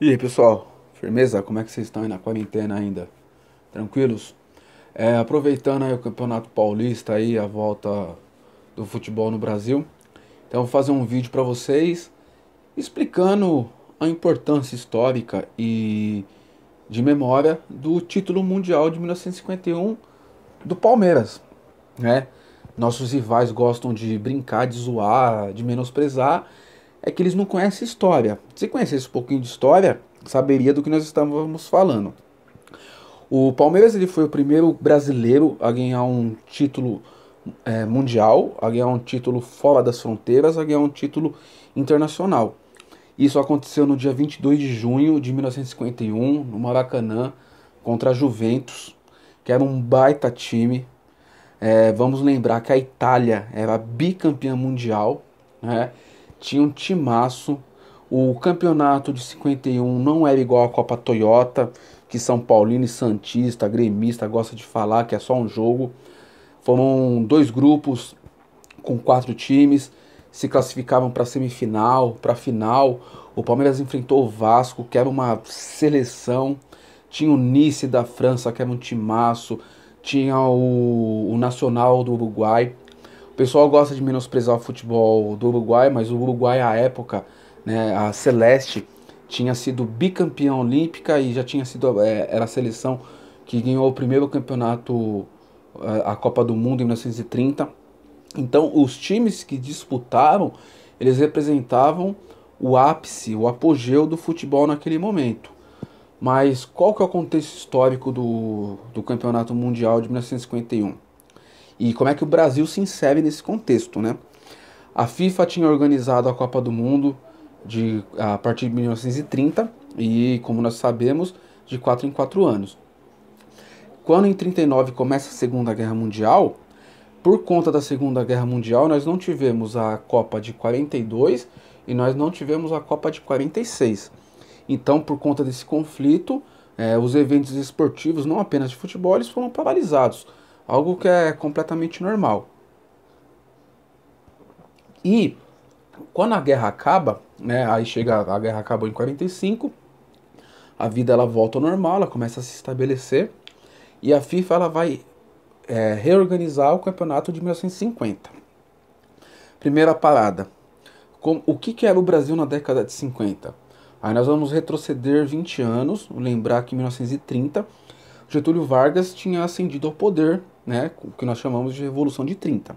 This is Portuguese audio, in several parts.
E aí, pessoal, firmeza? Como é que vocês estão aí na quarentena ainda? Tranquilos? Aproveitando aí o Campeonato Paulista aí, a volta do futebol no Brasil, então eu vou fazer um vídeo para vocês explicando a importância histórica e de memória do título mundial de 1951 do Palmeiras, né? Nossos rivais gostam de brincar, de zoar, de menosprezar, é que eles não conhecem história. Se conhecesse um pouquinho de história, saberia do que nós estávamos falando. O Palmeiras ele foi o primeiro brasileiro a ganhar um título mundial, a ganhar um título fora das fronteiras, a ganhar um título internacional. Isso aconteceu no dia 22 de junho de 1951, no Maracanã, contra a Juventus, que era um baita time. Vamos lembrar que a Itália era bicampeã mundial, né? Tinha um timaço. O campeonato de 51 não era igual à Copa Toyota, que São Paulino e Santista, gremista, gosta de falar que é só um jogo. Foram dois grupos com quatro times, se classificavam para semifinal, para final. O Palmeiras enfrentou o Vasco, que era uma seleção. Tinha o Nice da França, que era um timaço. Tinha o Nacional do Uruguai. O pessoal gosta de menosprezar o futebol do Uruguai, mas o Uruguai à época, né, a Celeste, tinha sido bicampeã olímpica e já tinha sido era a seleção que ganhou o primeiro campeonato, a Copa do Mundo em 1930. Então, os times que disputaram, eles representavam o ápice, o apogeu do futebol naquele momento. Mas qual que é o contexto histórico do Campeonato Mundial de 1951? E como é que o Brasil se insere nesse contexto, né? A FIFA tinha organizado a Copa do Mundo a partir de 1930 e, como nós sabemos, de 4 em 4 anos. Quando em 39 começa a Segunda Guerra Mundial, por conta da Segunda Guerra Mundial, nós não tivemos a Copa de 42 e nós não tivemos a Copa de 46. Então, por conta desse conflito, os eventos esportivos, não apenas de futebol, eles foram paralisados, algo que é completamente normal. E quando a guerra acaba, né, aí chega a guerra acabou em 45, a vida ela volta ao normal, ela começa a se estabelecer e a FIFA ela vai reorganizar o campeonato de 1950. Primeira parada, o que era o Brasil na década de 50? Aí nós vamos retroceder 20 anos, lembrar que em 1930 Getúlio Vargas tinha ascendido ao poder, né, o que nós chamamos de Revolução de 30.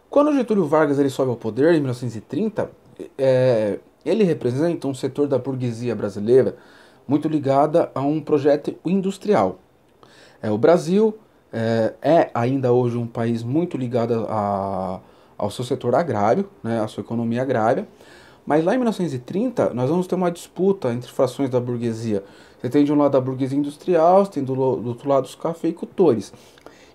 Quando Getúlio Vargas ele sobe ao poder em 1930, ele representa um setor da burguesia brasileira muito ligada a um projeto industrial. O Brasil ainda hoje um país muito ligado ao seu setor agrário, né, à sua economia agrária, mas lá em 1930 nós vamos ter uma disputa entre frações da burguesia. Você tem de um lado a burguesia industrial, você tem do outro lado os cafeicultores.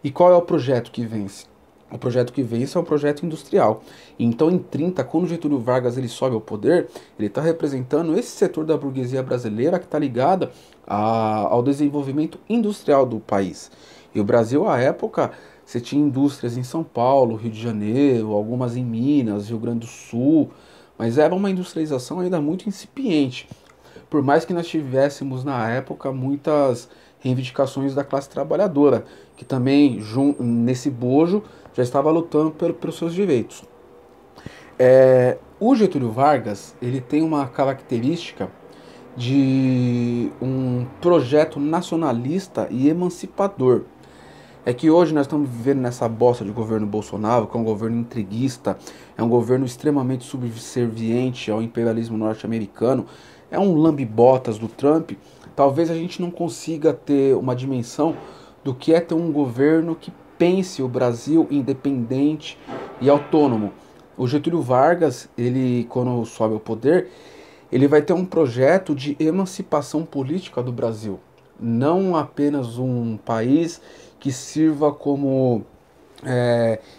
E qual é o projeto que vence? O projeto que vence é o projeto industrial. Então, em 30, quando Getúlio Vargas ele sobe ao poder, ele está representando esse setor da burguesia brasileira que está ligada ao desenvolvimento industrial do país. E o Brasil, à época, você tinha indústrias em São Paulo, Rio de Janeiro, algumas em Minas, Rio Grande do Sul, mas era uma industrialização ainda muito incipiente. Por mais que nós tivéssemos na época muitas reivindicações da classe trabalhadora, que também nesse bojo já estava lutando pelos seus direitos. O Getúlio Vargas ele tem uma característica de um projeto nacionalista e emancipador. É que hoje nós estamos vivendo nessa bosta de governo Bolsonaro, que é um governo intriguista, é um governo extremamente subserviente ao imperialismo norte-americano, é um lambe-botas do Trump. Talvez a gente não consiga ter uma dimensão do que é ter um governo que pense o Brasil independente e autônomo. O Getúlio Vargas, ele quando sobe ao poder, ele vai ter um projeto de emancipação política do Brasil. Não apenas um país que sirva como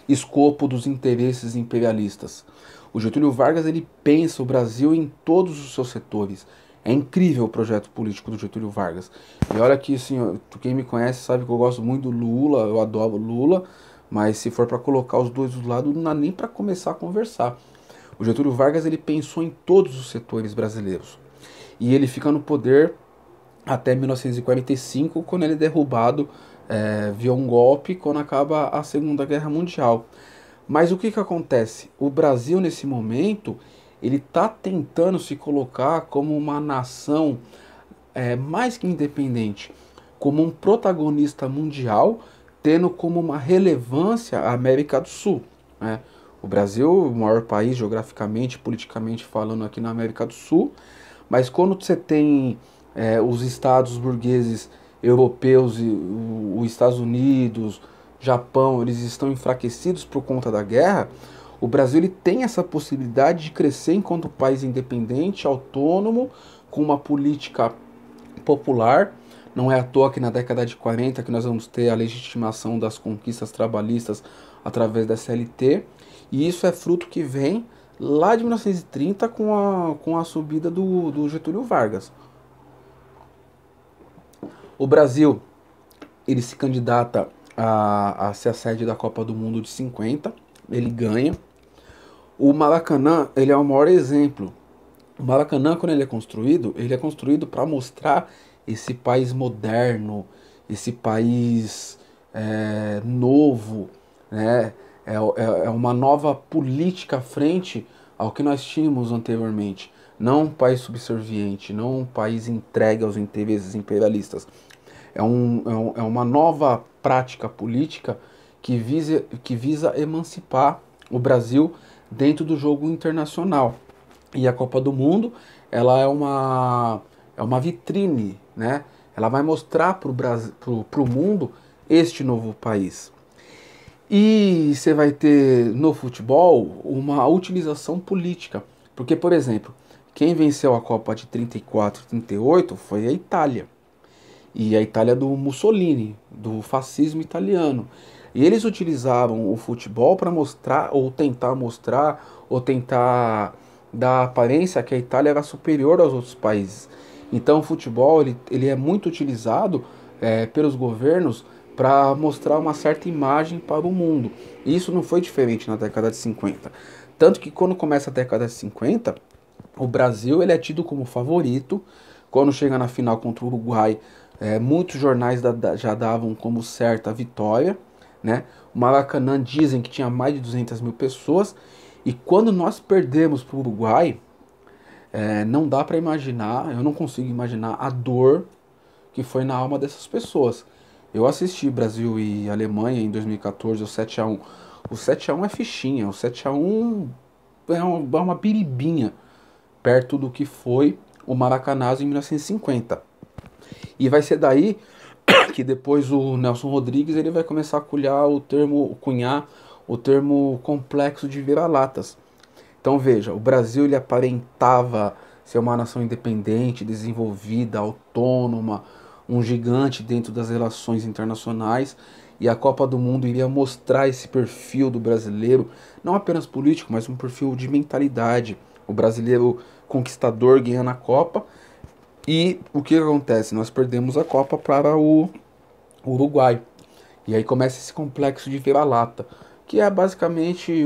escopo dos interesses imperialistas. O Getúlio Vargas ele pensa o Brasil em todos os seus setores. É incrível o projeto político do Getúlio Vargas. E olha que, assim, quem me conhece sabe que eu gosto muito do Lula, eu adoro Lula, mas se for para colocar os dois do lado, não dá nem para começar a conversar. O Getúlio Vargas ele pensou em todos os setores brasileiros. e ele fica no poder até 1945, quando ele é derrubado via um golpe, quando acaba a Segunda Guerra Mundial. Mas o que que acontece? O Brasil, nesse momento, ele está tentando se colocar como uma nação mais que independente, como um protagonista mundial, tendo como uma relevância a América do Sul, né? O Brasil, o maior país geograficamente, politicamente falando aqui na América do Sul, mas quando você tem os estados burgueses europeus, e os Estados Unidos, Japão, eles estão enfraquecidos por conta da guerra, o Brasil ele tem essa possibilidade de crescer enquanto país independente, autônomo, com uma política popular. Não é à toa que na década de 40 que nós vamos ter a legitimação das conquistas trabalhistas através da CLT, e isso é fruto que vem lá de 1930 com a subida do Getúlio Vargas. O Brasil ele se candidata a ser a sede da Copa do Mundo de 50, ele ganha. O Maracanã ele é o maior exemplo. O Maracanã, quando ele é construído para mostrar esse país moderno, esse país novo, né? É uma nova política frente ao que nós tínhamos anteriormente. Não um país subserviente, não um país entregue aos interesses imperialistas. É uma nova prática política que visa emancipar o Brasil dentro do jogo internacional. E a Copa do Mundo, ela é uma vitrine, né? Ela vai mostrar para o mundo este novo país. E você vai ter no futebol uma utilização política. Porque, por exemplo, quem venceu a Copa de 34 e 38 foi a Itália. E a Itália do Mussolini, do fascismo italiano. E eles utilizavam o futebol para mostrar, ou tentar dar a aparência que a Itália era superior aos outros países. Então o futebol ele é muito utilizado pelos governos para mostrar uma certa imagem para o mundo. E isso não foi diferente na década de 50. Tanto que quando começa a década de 50, o Brasil ele é tido como favorito. Quando chega na final contra o Uruguai, muitos jornais já davam como certa a vitória, né? O Maracanã dizem que tinha mais de 200 mil pessoas. E quando nós perdemos para o Uruguai, não dá para imaginar, eu não consigo imaginar a dor que foi na alma dessas pessoas. Eu assisti Brasil e Alemanha em 2014, o 7-1. O 7-1 é fichinha, o 7-1 é uma biribinha perto do que foi o Maracanazo em 1950. E vai ser daí que depois o Nelson Rodrigues ele vai começar a cunhar o termo complexo de vira-latas. Então veja, o Brasil ele aparentava ser uma nação independente, desenvolvida, autônoma, um gigante dentro das relações internacionais, e a Copa do Mundo iria mostrar esse perfil do brasileiro, não apenas político, mas um perfil de mentalidade. O brasileiro conquistador ganhando a Copa. E o que acontece? Nós perdemos a Copa para o Uruguai. E aí começa esse complexo de vira-lata, que é basicamente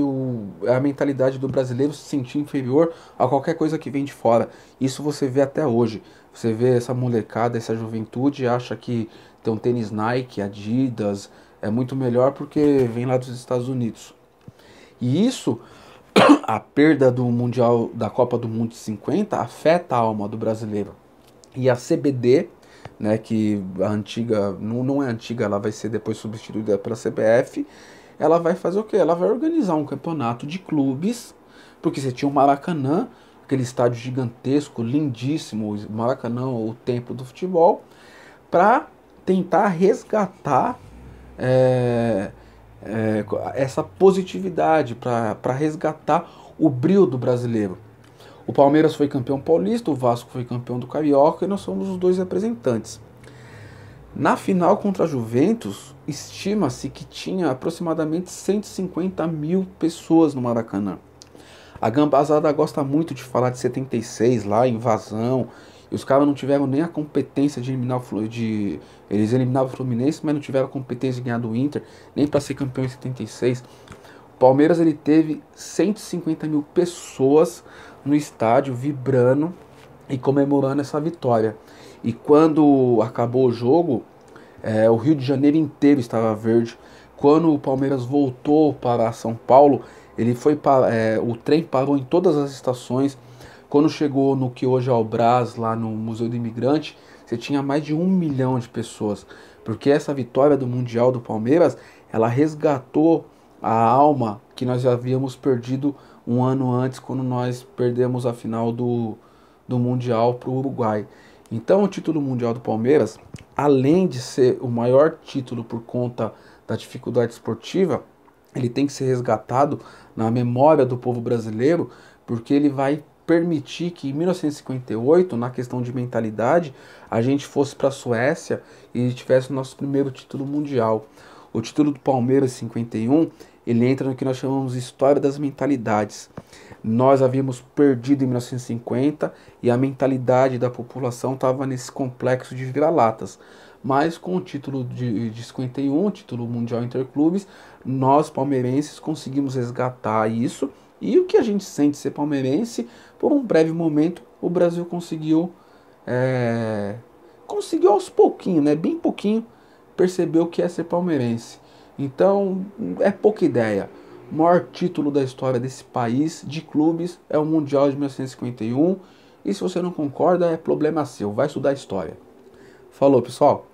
a mentalidade do brasileiro se sentir inferior a qualquer coisa que vem de fora. Isso você vê até hoje. Você vê essa molecada, essa juventude, acha que ter um tênis Nike, Adidas, é muito melhor porque vem lá dos Estados Unidos. E isso, a perda do Mundial, da Copa do Mundo de 50, afeta a alma do brasileiro. E a CBD, né, que a antiga, não é antiga, ela vai ser depois substituída pela CBF, ela vai fazer o quê? Ela vai organizar um campeonato de clubes, porque você tinha o Maracanã, aquele estádio gigantesco, lindíssimo, o Maracanã, o templo do futebol, para tentar resgatar essa positividade, para resgatar o brilho do brasileiro. O Palmeiras foi campeão paulista, o Vasco foi campeão do Carioca e nós somos os dois representantes. Na final contra a Juventus, estima-se que tinha aproximadamente 150 mil pessoas no Maracanã. A gambazada gosta muito de falar de 76 lá, invasão, e os caras não tiveram nem a competência de eliminar eles eliminaram o Fluminense, mas não tiveram a competência de ganhar do Inter, nem para ser campeão em 76. O Palmeiras ele teve 150 mil pessoas no estádio vibrando, e comemorando essa vitória. E quando acabou o jogo, o Rio de Janeiro inteiro estava verde. Quando o Palmeiras voltou para São Paulo, o trem parou em todas as estações. Quando chegou no que hoje é o Brás, lá no Museu do Imigrante, você tinha mais de 1 milhão de pessoas. Porque essa vitória do Mundial do Palmeiras, ela resgatou a alma que nós já havíamos perdido um ano antes, quando nós perdemos a final do Mundial para o Uruguai. Então, o título mundial do Palmeiras, além de ser o maior título por conta da dificuldade esportiva, ele tem que ser resgatado na memória do povo brasileiro, porque ele vai permitir que em 1958, na questão de mentalidade, a gente fosse para a Suécia e tivesse o nosso primeiro título mundial. O título do Palmeiras 51, ele entra no que nós chamamos de história das mentalidades. Nós havíamos perdido em 1950 e a mentalidade da população estava nesse complexo de vira-latas. Mas com o título de 51, título mundial interclubes, nós palmeirenses conseguimos resgatar isso. E o que a gente sente ser palmeirense, por um breve momento, o Brasil conseguiu aos pouquinhos, né, bem pouquinho, perceber o que é ser palmeirense. Então, é pouca ideia. O maior título da história desse país, de clubes, é o Mundial de 1951. E se você não concorda, é problema seu. Vai estudar história. Falou, pessoal.